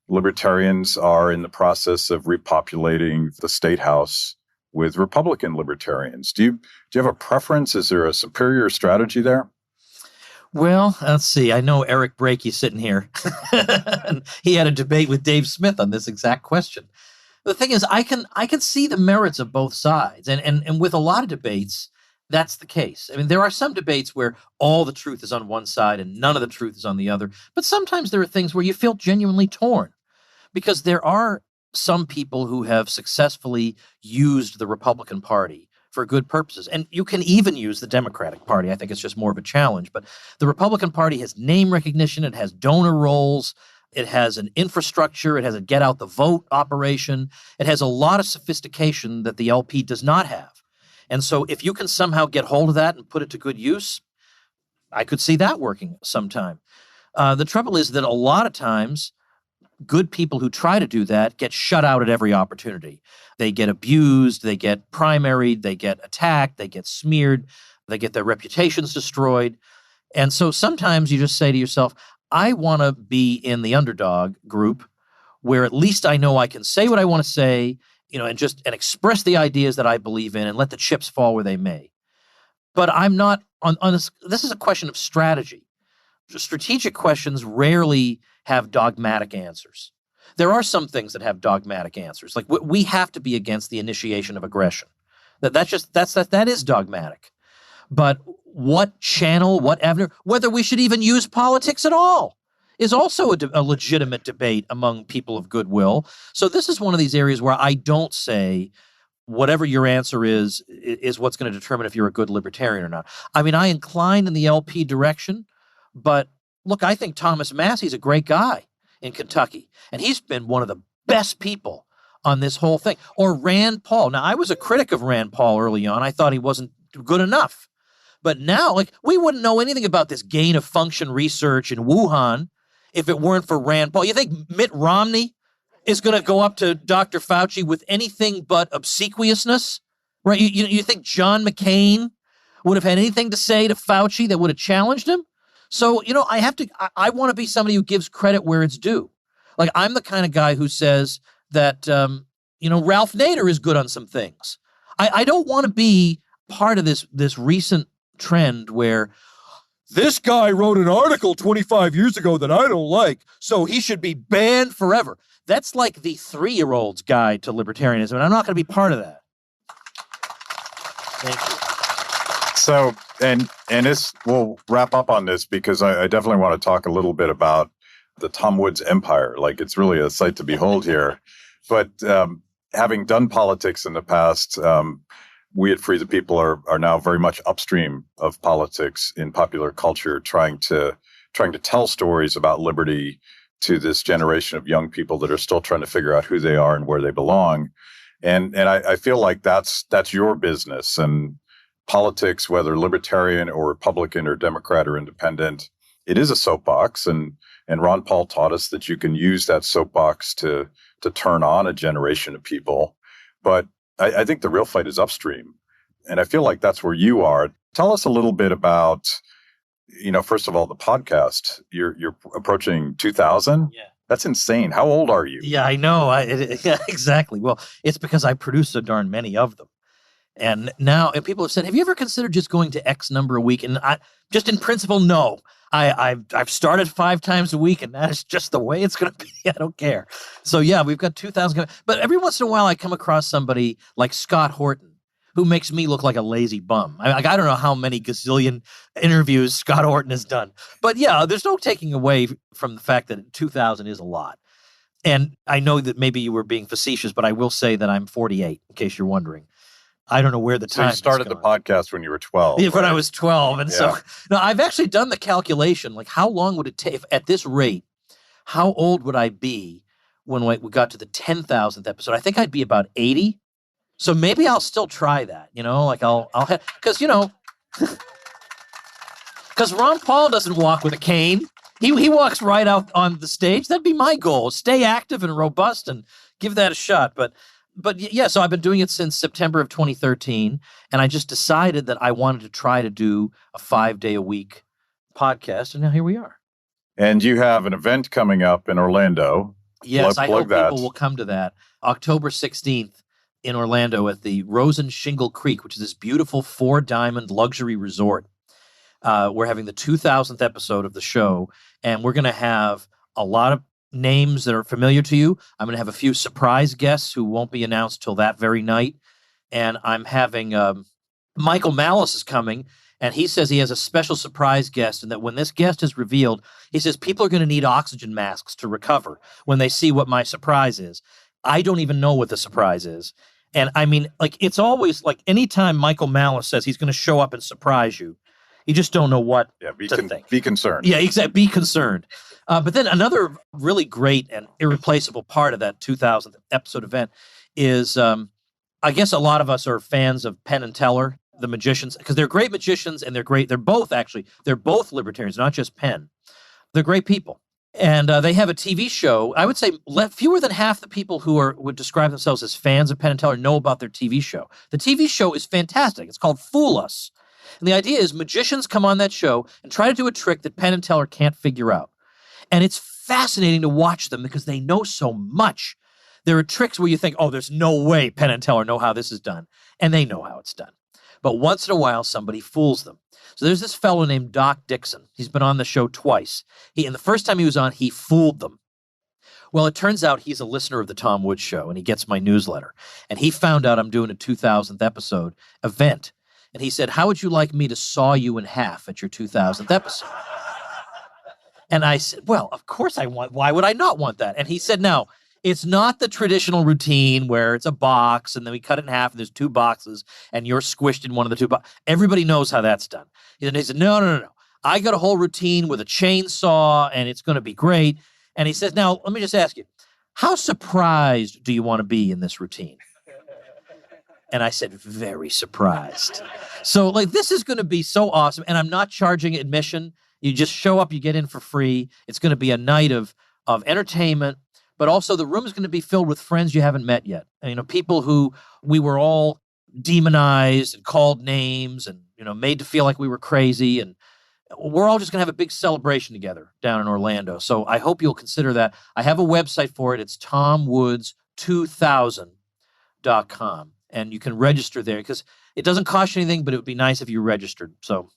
libertarians are in the process of repopulating the state house with Republican libertarians. Do you have a preference? Is there a superior strategy there? Well, let's see. I know Eric Brakey sitting here. He had a debate with Dave Smith on this exact question. The thing is, I can see the merits of both sides. And with a lot of debates, that's the case. I mean, there are some debates where all the truth is on one side and none of the truth is on the other. But sometimes there are things where you feel genuinely torn, because there are some people who have successfully used the Republican Party for good purposes. And you can even use the Democratic Party. I think it's just more of a challenge. But the Republican Party has name recognition. It has donor rolls. It has an infrastructure. It has a get out the vote operation. It has a lot of sophistication that the LP does not have. And so if you can somehow get hold of that and put it to good use, I could see that working sometime. The trouble is that a lot of times good people who try to do that get shut out at every opportunity. They get abused, they get primaried, they get attacked, they get smeared, they get their reputations destroyed. And so sometimes you just say to yourself, I want to be in the underdog group where at least I know I can say what I want to say, and express the ideas that I believe in and let the chips fall where they may. But I'm not on this. This is a question of strategy. Strategic questions rarely have dogmatic answers. There are some things that have dogmatic answers. Like we have to be against the initiation of aggression. That is dogmatic. But what channel, what avenue, whether we should even use politics at all is also a legitimate debate among people of goodwill. So this is one of these areas where I don't say whatever your answer is what's going to determine if you're a good libertarian or not. I mean, I incline in the LP direction, but look, I think Thomas Massey's a great guy in Kentucky, and he's been one of the best people on this whole thing. Or Rand Paul. Now, I was a critic of Rand Paul early on. I thought he wasn't good enough. But now, we wouldn't know anything about this gain of function research in Wuhan if it weren't for Rand Paul. You think Mitt Romney is going to go up to Dr. Fauci with anything but obsequiousness? Right? You think John McCain would have had anything to say to Fauci that would have challenged him? So, I want to be somebody who gives credit where it's due. Like, I'm the kind of guy who says that, Ralph Nader is good on some things. I don't want to be part of this recent trend where this guy wrote an article 25 years ago that I don't like, so he should be banned forever. That's like the 3-year-old's guide to libertarianism, and I'm not going to be part of that. Thank you. So, and we'll wrap up on this because I definitely want to talk a little bit about the Tom Woods empire. Like, it's really a sight to behold here. But having done politics in the past, we at Free the People are now very much upstream of politics in popular culture, trying to tell stories about liberty to this generation of young people that are still trying to figure out who they are and where they belong. And I feel like that's your business. And politics, whether libertarian or Republican or Democrat or independent, it is a soapbox. And Ron Paul taught us that you can use that soapbox to turn on a generation of people. But I think the real fight is upstream. And I feel like that's where you are. Tell us a little bit about, first of all, the podcast. You're approaching 2,000? Yeah. That's insane. How old are you? Yeah, I know. Yeah, exactly. Well, it's because I produce so darn many of them. And people have said, have you ever considered just going to X number a week? And just in principle, no. I've started 5 times a week, and that is just the way it's going to be. I don't care. So yeah, we've got 2,000. But every once in a while, I come across somebody like Scott Horton, who makes me look like a lazy bum. I don't know how many gazillion interviews Scott Horton has done. But yeah, there's no taking away from the fact that 2,000 is a lot. And I know that maybe you were being facetious, but I will say that I'm 48, in case you're wondering. I don't know where the time. So you started the podcast when you were 12. Yeah, when I was 12. And so now I've actually done the calculation. Like, how long would it take at this rate? How old would I be when we got to the 10,000th episode? I think I'd be about 80. So maybe I'll still try that. I'll have, because Ron Paul doesn't walk with a cane. He walks right out on the stage. That'd be my goal. Stay active and robust and give that a shot. But yeah, so I've been doing it since September of 2013, and I just decided that I wanted to try to do a 5-day-a-week podcast, and now here we are. And you have an event coming up in Orlando. Yes, I hope people will come to that. October 16th in Orlando at the Rosen Shingle Creek, which is this beautiful 4-diamond luxury resort. We're having the 2,000th episode of the show, and we're going to have a lot of names that are familiar to you. I'm going to have a few surprise guests who won't be announced till that very night. And I'm having Michael Malice is coming, and he says he has a special surprise guest, and that when this guest is revealed, he says people are going to need oxygen masks to recover when they see what my surprise is. I don't even know what the surprise is. And I mean, it's always like anytime Michael Malice says he's going to show up and surprise you, you just don't know what to think. Be concerned. Yeah, exactly. Be concerned. But then another really great and irreplaceable part of that 2,000th episode event is, I guess a lot of us are fans of Penn and Teller, the magicians, because they're great magicians and they're great. They're both libertarians, not just Penn. They're great people. And they have a TV show. I would say fewer than half the people who would describe themselves as fans of Penn and Teller know about their TV show. The TV show is fantastic. It's called Fool Us. And the idea is magicians come on that show and try to do a trick that Penn and Teller can't figure out. And it's fascinating to watch them because they know so much. There are tricks where you think, oh, there's no way Penn and Teller know how this is done. And they know how it's done. But once in a while, somebody fools them. So there's this fellow named Doc Dixon. He's been on the show twice. And the first time he was on, he fooled them. Well, it turns out he's a listener of the Tom Woods Show, and he gets my newsletter. And he found out I'm doing a 2000th episode event. And he said, how would you like me to saw you in half at your 2000th episode? And I said, well, of course I want. Why would I not want that? And he said, no, it's not the traditional routine where it's a box and then we cut it in half and there's two boxes and you're squished in one of the two boxes. Everybody knows how that's done. And he said, no. I got a whole routine with a chainsaw and it's going to be great. And he says, now, let me just ask you, how surprised do you want to be in this routine? And I said, very surprised. So this is going to be so awesome. And I'm not charging admission. You just show up, you get in for free. It's going to be a night of entertainment, but also the room is going to be filled with friends you haven't met yet. And, people who we were all demonized and called names and, made to feel like we were crazy. And we're all just going to have a big celebration together down in Orlando. So I hope you'll consider that. I have a website for it. It's tomwoods2000.com. And you can register there because it doesn't cost you anything, but it would be nice if you registered. So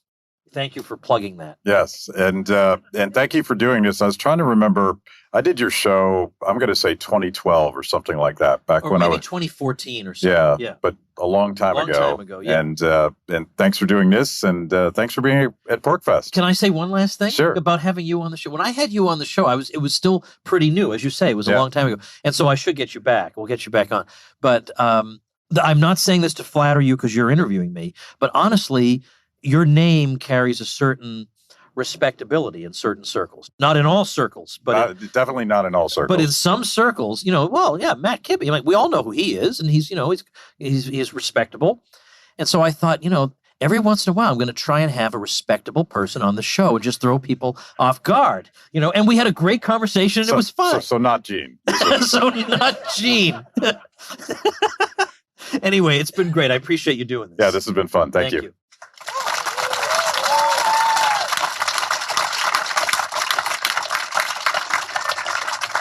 thank you for plugging that. Yes, and thank you for doing this. I was trying to remember. I did your show. I'm going to say 2012 or something like that. Back or when maybe I was 2014 or something. Yeah, but a long time ago. Yeah. And thanks for doing this, and thanks for being at PorcFest. Can I say one last thing? Sure. About having you on the show? When I had you on the show, it was still pretty new, as you say. It was a long time ago, and so I should get you back. We'll get you back on, but I'm not saying this to flatter you because you're interviewing me, but honestly, your name carries a certain respectability in certain circles. Not in all circles, but definitely not in all circles. But in some circles, Matt Kibbe, we all know who he is, and he's respectable. And so I thought, every once in a while, I'm going to try and have a respectable person on the show and just throw people off guard, and we had a great conversation and it was fun. So not Gene. So not Gene. Anyway, it's been great. I appreciate you doing this. Yeah, this has been fun. Thank you.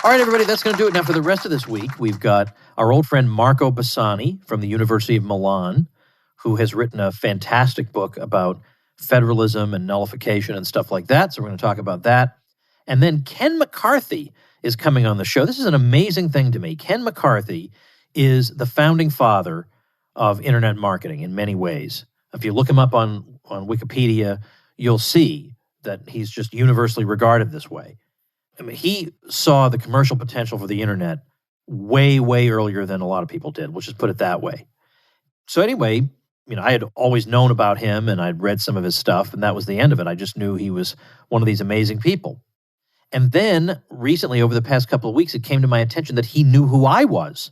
All right, everybody, that's going to do it. Now, for the rest of this week, we've got our old friend Marco Bassani from the University of Milan, who has written a fantastic book about federalism and nullification and stuff like that. So we're going to talk about that. And then Ken McCarthy is coming on the show. This is an amazing thing to me. Ken McCarthy is the founding father of internet marketing in many ways. If you look him up on Wikipedia, you'll see that he's just universally regarded this way. I mean, he saw the commercial potential for the internet way, way earlier than a lot of people did. We'll just put it that way. So anyway, I had always known about him and I'd read some of his stuff, and that was the end of it. I just knew he was one of these amazing people. And then recently, over the past couple of weeks, it came to my attention that he knew who I was,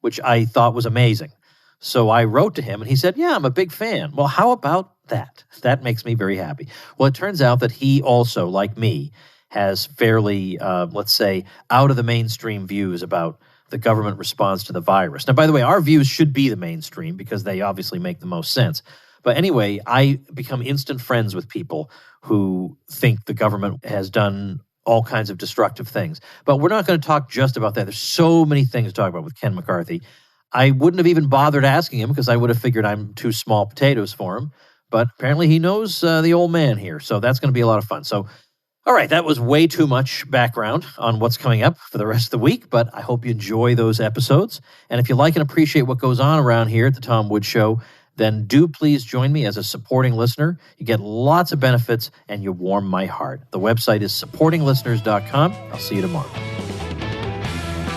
which I thought was amazing. So I wrote to him and he said, yeah, I'm a big fan. Well, how about that? That makes me very happy. Well, it turns out that he also, like me, has fairly, let's say, out of the mainstream views about the government response to the virus. Now, by the way, our views should be the mainstream because they obviously make the most sense. But anyway, I become instant friends with people who think the government has done all kinds of destructive things. But we're not going to talk just about that. There's so many things to talk about with Ken McCarthy. I wouldn't have even bothered asking him because I would have figured I'm too small potatoes for him. But apparently he knows the old man here. So that's going to be a lot of fun. So, all right, that was way too much background on what's coming up for the rest of the week. But I hope you enjoy those episodes. And if you like and appreciate what goes on around here at the Tom Woods Show, then do please join me as a supporting listener. You get lots of benefits and you warm my heart. The website is supportinglisteners.com. I'll see you tomorrow.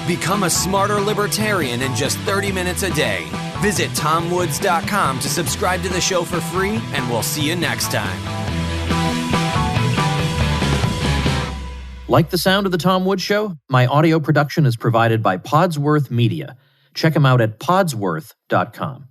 Become a smarter libertarian in just 30 minutes a day. Visit tomwoods.com to subscribe to the show for free, and we'll see you next time. Like the sound of the Tom Woods Show? My audio production is provided by Podsworth Media. Check them out at podsworth.com.